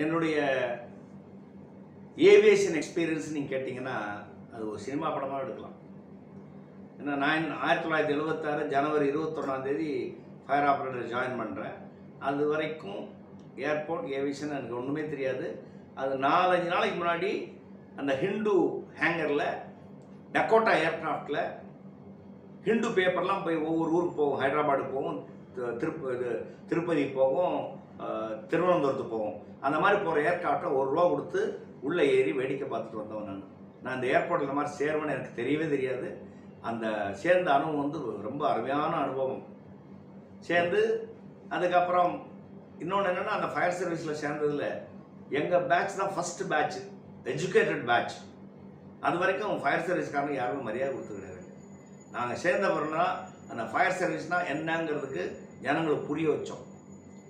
என்னுடைய aviation experience நீங்கள் கேட்டிங்கன்னா அது ஒரு சினிமா படமாக எடுக்கலாம். ஏன்னா நான் 1976 ஜனவரி 21 ஃபயர் ஆப்ரேட்டர் ஜாயின் பண்ணுறேன். அது வரைக்கும் ஏர்போர்ட் ஏவியேஷன் எனக்கு ஒன்றுமே தெரியாது. அது 4-5 நாளைக்கு முன்னாடி அந்த ஹிந்து ஹேங்கரில் டக்கோட்டா ஏர்க்ராஃப்டில் ஹிந்து பேப்பர்லாம் போய் ஒவ்வொரு ஊருக்கு போகும். ஹைதராபாடுக்கு போகும், திருப்பதி போகும், திருவனந்தபுரத்துக்கு போகும். அந்த மாதிரி போகிற ஏர்க்ராஃப்டை ₹1 கொடுத்து உள்ளே ஏறி வேடிக்கை பார்த்துட்டு வந்தவன். நான் இந்த ஏர்போர்ட்டில் இந்த மாதிரி சேருவேன்னு எனக்கு தெரியவே தெரியாது. அந்த சேர்ந்த அனுபவம் ரொம்ப அருமையான அனுபவம். சேர்ந்து அதுக்கப்புறம் இன்னொன்று என்னென்னா, அந்த ஃபயர் சர்வீஸில் சேர்ந்ததில் எங்கள் பேட்ச் தான் ஃபஸ்ட்டு பேட்ச், எஜுகேட்டட் பேட்ச். அது வரைக்கும் ஃபயர் சர்வீஸ்காரங்க யாருமே மரியாதை கொடுத்து கிடையாது. நாங்கள் சேர்ந்த பிறகுனா அந்த ஃபயர் சர்வீஸ்னால் என்னங்கிறதுக்கு ஜனங்களுக்கு புரிய வச்சோம்.